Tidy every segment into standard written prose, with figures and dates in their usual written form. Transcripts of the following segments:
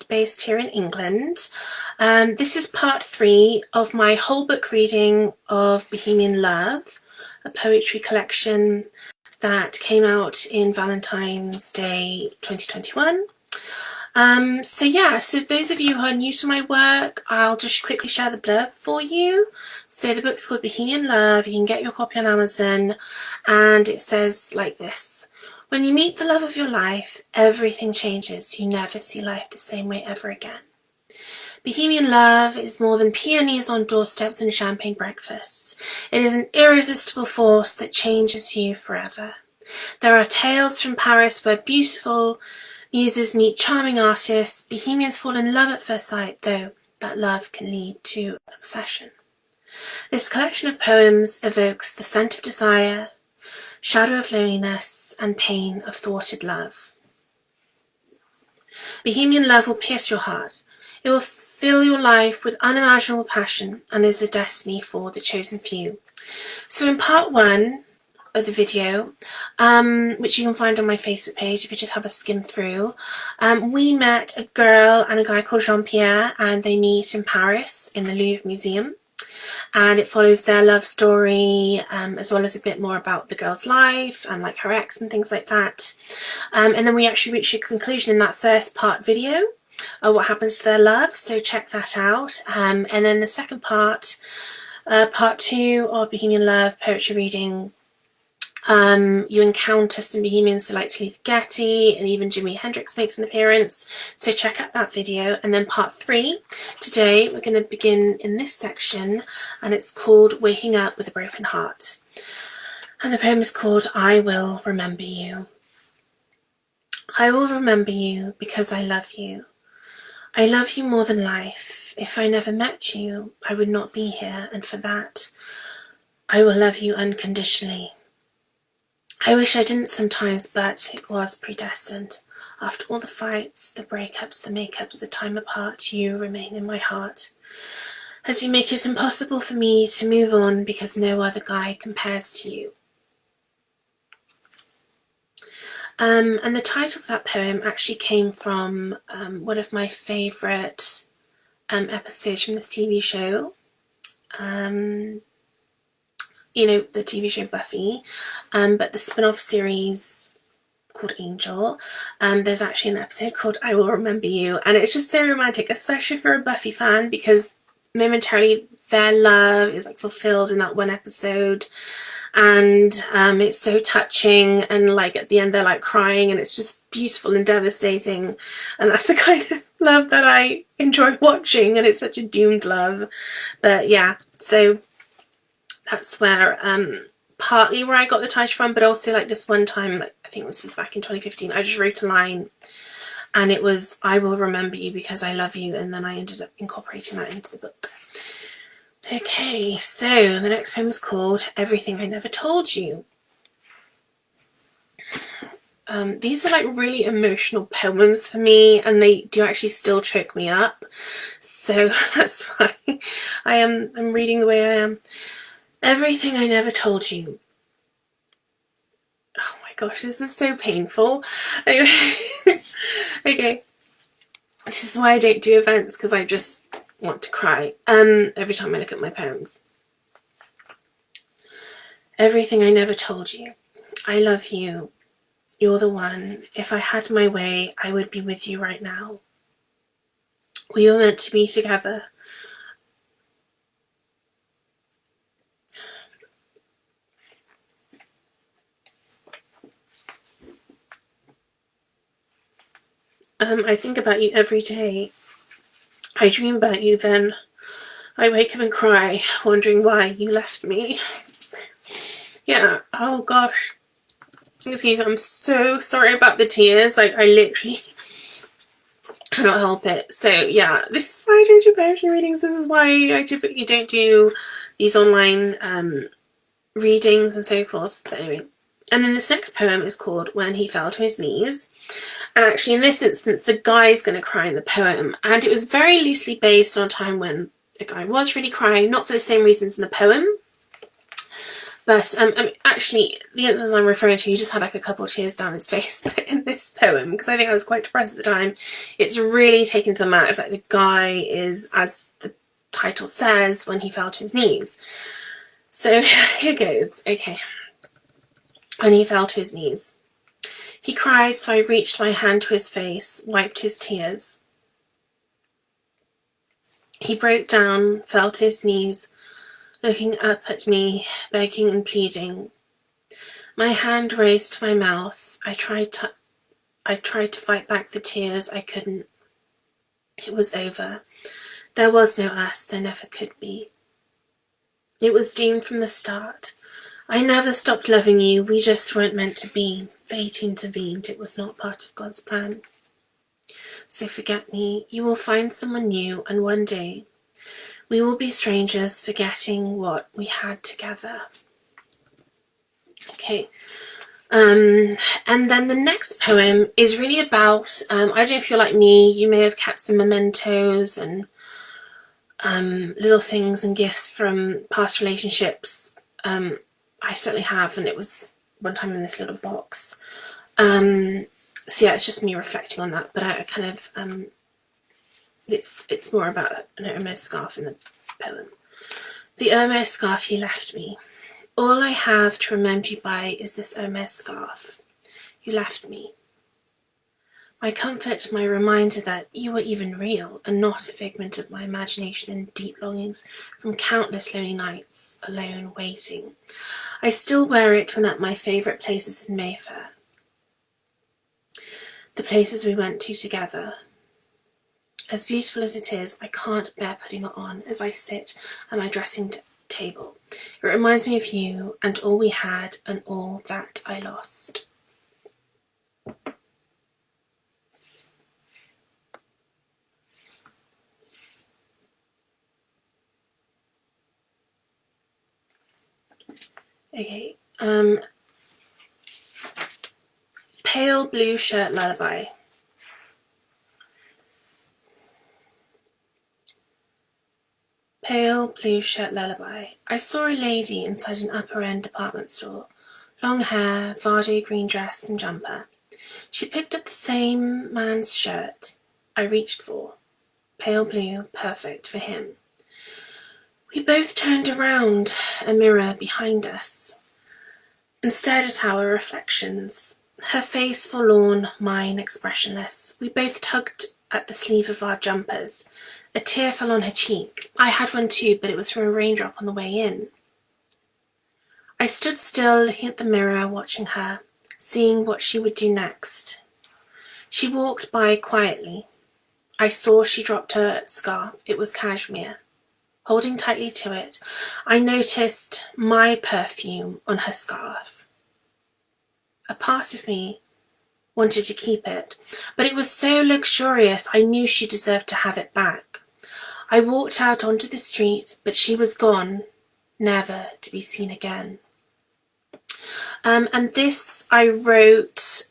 based here in England. This is part 3 of my whole book reading of Bohemian Love, a poetry collection that came out in Valentine's Day 2021. So those of you who are new to my work, I'll just quickly share the blurb for you. So the book's called Bohemian Love. You can get your copy on Amazon, and it says like this: when you meet the love of your life, everything changes. You never see life the same way ever again. Bohemian Love is more than peonies on doorsteps and champagne breakfasts. It is an irresistible force that changes you forever. There are tales from Paris where beautiful muses meet charming artists. Bohemians fall in love at first sight, though that love can lead to obsession. This collection of poems evokes the scent of desire, shadow of loneliness, and pain of thwarted love. Bohemian Love will pierce your heart. It will fill your life with unimaginable passion and is a destiny for the chosen few. So in part 1 of the video, which you can find on my Facebook page if you just have a skim through, we met a girl and a guy called Jean-Pierre, and they meet in Paris in the Louvre Museum, and it follows their love story, as well as a bit more about the girl's life and like her ex and things like that, and then we actually reach a conclusion in that first part video of what happens to their love, so check that out. And then the second part, part 2 of Bohemian Love poetry reading, you encounter some Bohemians like Talitha Getty, and even Jimi Hendrix makes an appearance, so check out that video. And then part 3, today we're going to begin in this section, and it's called Waking Up with a Broken Heart, and the poem is called I Will Remember You. I will remember you because I love you. I love you more than life. If I never met you, I would not be here, and for that, I will love you unconditionally. I wish I didn't sometimes, but it was predestined. After all the fights, the breakups, the makeups, the time apart, you remain in my heart. As you make it impossible for me to move on because no other guy compares to you. And the title of that poem actually came from one of my favourite episodes from this TV show. You know, the TV show Buffy, but the spin-off series called Angel, there's actually an episode called I Will Remember You, and it's just so romantic, especially for a Buffy fan, because momentarily their love is like fulfilled in that one episode, and it's so touching, and like at the end they're like crying, and it's just beautiful and devastating, and that's the kind of love that I enjoy watching, and it's such a doomed love. But yeah, so that's where partly where I got the title from, but also like this one time, I think this was back in 2015, I just wrote a line and it was I will remember you because I love you, and then I ended up incorporating that into the book. Okay, so the next poem is called Everything I Never Told You. These are like really emotional poems for me, and they do actually still choke me up, so that's why I'm reading the way I am. Everything I never told you. Oh my gosh, this is so painful. Anyway, okay. This is why I don't do events, because I just want to cry every time I look at my poems. Everything I never told you. I love you. You're the one. If I had my way, I would be with you right now. We were meant to be together. I think about you every day. I dream about you then. I wake up and cry, wondering why you left me. Yeah, oh gosh. Excuse me, I'm so sorry about the tears. Like, I literally cannot help it. So yeah, this is why I don't do poetry readings. This is why I typically don't do these online readings and so forth. But anyway. And then this next poem is called When He Fell to His Knees. And actually in this instance, the guy is going to cry in the poem. And it was very loosely based on a time when a guy was really crying, not for the same reasons in the poem, But actually, the instance I'm referring to, he just had like a couple of tears down his face. But in this poem, because I think I was quite depressed at the time, it's really taken to the max. Like the guy is, as the title says, when he fell to his knees. So here goes. Okay. When he fell to his knees. He cried, so I reached my hand to his face, wiped his tears. He broke down, fell to his knees, looking up at me, begging and pleading. My hand raised to my mouth. I tried to fight back the tears. I couldn't. It was over. There was no us. There never could be. It was doomed from the start. I never stopped loving you. We just weren't meant to be. Fate intervened. It was not part of God's plan. So forget me. You will find someone new, and one day we will be strangers, forgetting what we had together. Okay. And then the next poem is really about, I don't know if you're like me, you may have kept some mementos and little things and gifts from past relationships. I certainly have, and it was one time in this little box. So yeah, it's just me reflecting on that, but I kind of, it's more about an Hermes scarf in the poem. The Hermes scarf he left me. All I have to remember you by is this Hermes scarf. You left me. My comfort, my reminder that you were even real and not a figment of my imagination and deep longings from countless lonely nights, alone, waiting. I still wear it when at my favourite places in Mayfair. The places we went to together. As beautiful as it is, I can't bear putting it on as I sit at my dressing table. It reminds me of you and all we had and all that I lost. Okay, Pale Blue Shirt Lullaby. Pale Blue Shirt Lullaby. I saw a lady inside an upper-end department store. Long hair, Vardy green dress and jumper. She picked up the same man's shirt I reached for. Pale blue, perfect for him. We both turned around, a mirror behind us, and stared at our reflections. Her face forlorn, mine expressionless. We both tugged at the sleeve of our jumpers. A tear fell on her cheek. I had one too, but it was from a raindrop on the way in. I stood still, looking at the mirror, watching her, seeing what she would do next. She walked by quietly. I saw she dropped her scarf. It was cashmere. Holding tightly to it, I noticed my perfume on her scarf. A part of me wanted to keep it, but it was so luxurious I knew she deserved to have it back. I walked out onto the street, but she was gone, never to be seen again. And this I wrote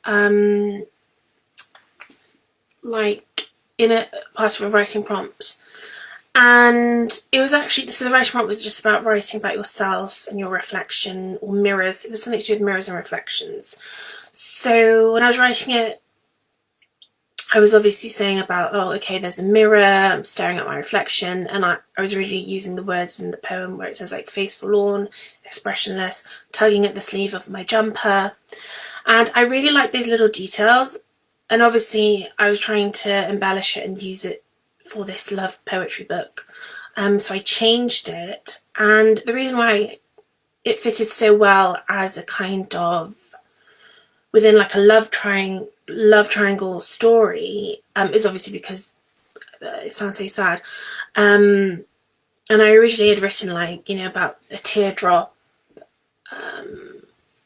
like in a part of a writing prompt. And it was actually, so the writing prompt was just about writing about yourself and your reflection, or mirrors. It was something to do with mirrors and reflections. So when I was writing it, I was obviously saying about, oh, okay, there's a mirror, I'm staring at my reflection, and I was really using the words in the poem where it says like face forlorn, expressionless, tugging at the sleeve of my jumper. And I really like these little details, and obviously I was trying to embellish it and use it for this love poetry book. So I changed it, and the reason why it fitted so well as a kind of within like a love triangle story is obviously because it sounds so sad. And I originally had written like, you know, about a teardrop.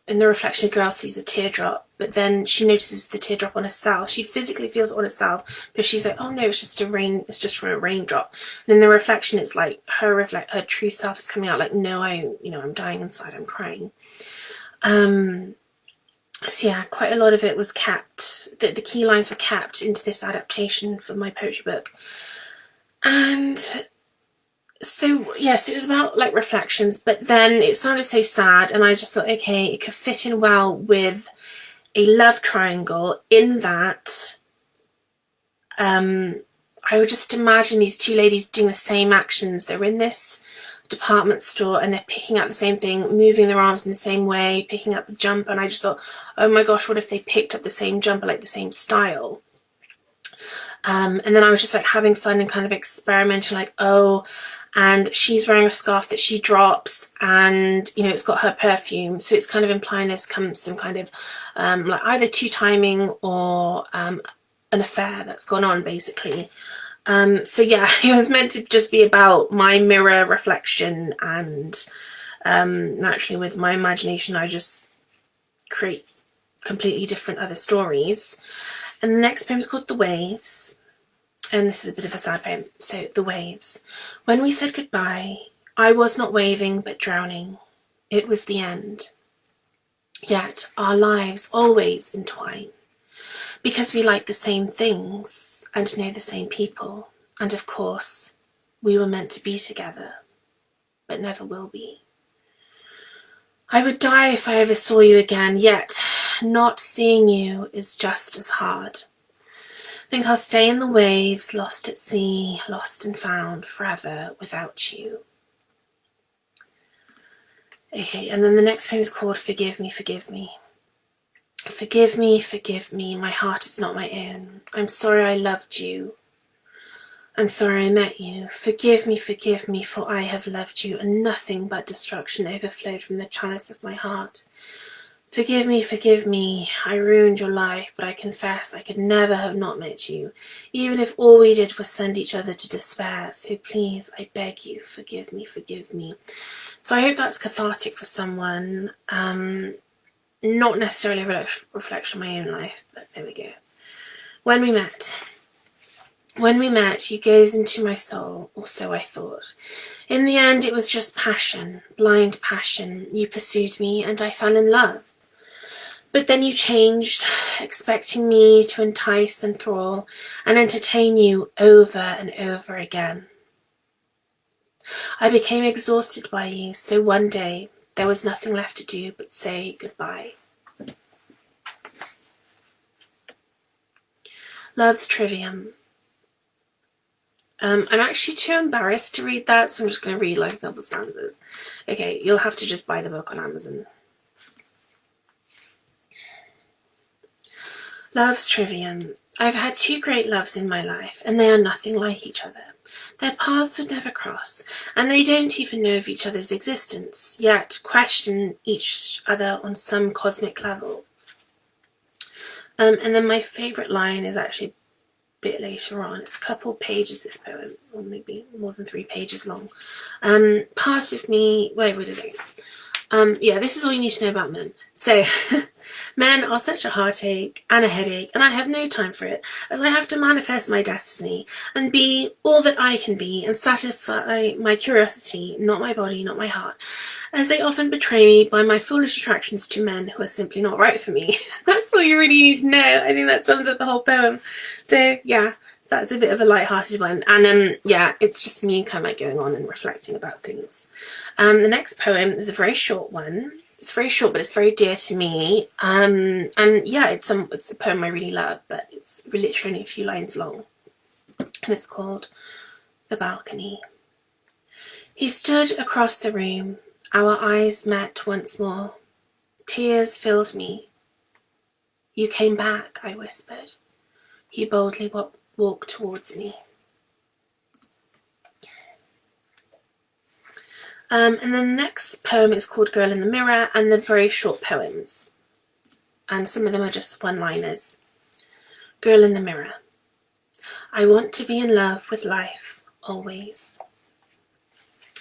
In the reflection, the girl sees a teardrop, but then she notices the teardrop on herself. She physically feels it on herself, but she's like, oh no, it's just from a raindrop. And in the reflection, it's like her true self is coming out like, no, I'm dying inside, I'm crying. So yeah, quite a lot of it was kept, the key lines were kept into this adaptation for my poetry book. And So yes, it was about like reflections, but then it sounded so sad, and I just thought, okay, it could fit in well with a love triangle in that I would just imagine these two ladies doing the same actions. They're in this department store and they're picking up the same thing, moving their arms in the same way, picking up a jumper, and I just thought, oh my gosh, what if they picked up the same jumper, like the same style? And then I was just like having fun and kind of experimenting, like, oh, and she's wearing a scarf that she drops, and you know, it's got her perfume, so it's kind of implying there's some kind of like either two-timing or an affair that's gone on, basically. So yeah, it was meant to just be about my mirror reflection, and naturally with my imagination I just create completely different other stories. And the next poem is called The Waves, and this is a bit of a sad poem. So, The Waves. When we said goodbye, I was not waving but drowning. It was the end. Yet our lives always entwine, because we like the same things and know the same people, and of course, we were meant to be together, but never will be. I would die if I ever saw you again, yet not seeing you is just as hard. Think I'll stay in the waves, lost at sea, lost and found forever without you. Okay, and then the next poem is called Forgive Me, Forgive Me. Forgive me, forgive me, my heart is not my own. I'm sorry I loved you. I'm sorry I met you. Forgive me, for I have loved you, and nothing but destruction overflowed from the chalice of my heart. Forgive me, I ruined your life, but I confess I could never have not met you, even if all we did was send each other to despair. So please, I beg you, forgive me, forgive me. So I hope that's cathartic for someone. Not necessarily a reflection on my own life, but there we go. When we met. When we met, you gazed into my soul, or so I thought. In the end, it was just passion, blind passion. You pursued me, and I fell in love. But then you changed, expecting me to entice and thrall and entertain you over and over again. I became exhausted by you, so one day there was nothing left to do but say goodbye. Love's Trivium. I'm actually too embarrassed to read that, so I'm just going to read like a couple stanzas. Okay, you'll have to just buy the book on Amazon. Love's Trivium. I've had two great loves in my life, and they are nothing like each other. Their paths would never cross, and they don't even know of each other's existence, yet question each other on some cosmic level. And then my favourite line is actually bit later on. It's a couple pages, this poem, or maybe more than 3 pages long. Part of me, wait a second. Yeah, this is all you need to know about men. So, men are such a heartache and a headache, and I have no time for it, as I have to manifest my destiny and be all that I can be and satisfy my curiosity, not my body, not my heart, as they often betray me by my foolish attractions to men who are simply not right for me. That's all you really need to know. I think that sums up the whole poem. So yeah, that's a bit of a light-hearted one, and yeah, it's just me kind of like going on and reflecting about things. The next poem is a very short one. It's very short, but it's very dear to me. And yeah, it's a poem I really love, but it's literally only a few lines long, and it's called The Balcony. He stood across the room. Our eyes met once more. Tears filled me. You came back, I whispered. He boldly walked towards me. And then the next poem is called Girl in the Mirror, and they're very short poems. And some of them are just one-liners. Girl in the Mirror. I want to be in love with life, always.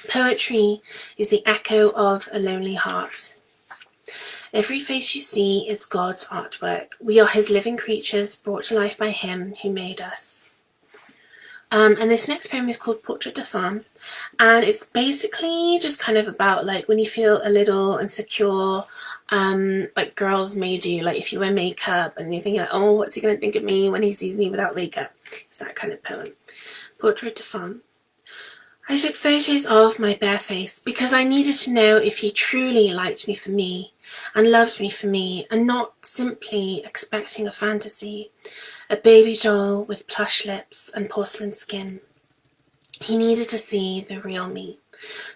Poetry is the echo of a lonely heart. Every face you see is God's artwork. We are his living creatures brought to life by him who made us. And this next poem is called Portrait de Femme, and it's basically just kind of about like when you feel a little insecure, like girls may do, like if you wear makeup and you're thinking like, oh, what's he going to think of me when he sees me without makeup? It's that kind of poem. Portrait de Femme. I took photos of my bare face because I needed to know if he truly liked me for me and loved me for me, and not simply expecting a fantasy, a baby doll with plush lips and porcelain skin. He needed to see the real me,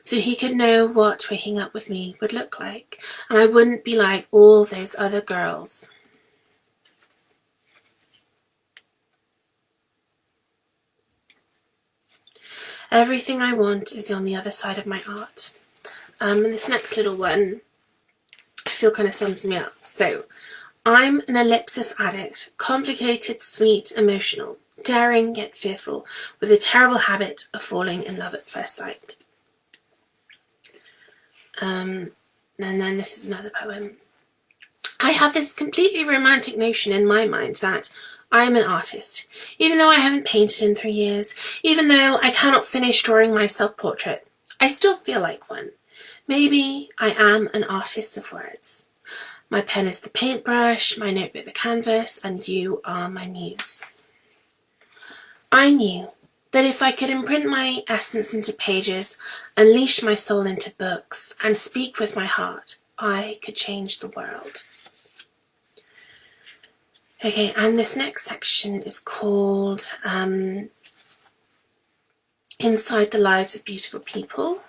so he could know what waking up with me would look like, and I wouldn't be like all those other girls. Everything I want is on the other side of my art. And this next little one, I feel kind of sums me up. So, I'm an ellipsis addict, complicated, sweet, emotional, daring yet fearful, with a terrible habit of falling in love at first sight. And then this is another poem. I have this completely romantic notion in my mind that I am an artist, even though I haven't painted in 3 years, even though I cannot finish drawing my self-portrait. I still feel like one. Maybe I am an artist of words. My pen is the paintbrush, my notebook the canvas, and you are my muse. I knew that if I could imprint my essence into pages, unleash my soul into books, and speak with my heart, I could change the world. Okay, and this next section is called Inside the Lives of Beautiful People.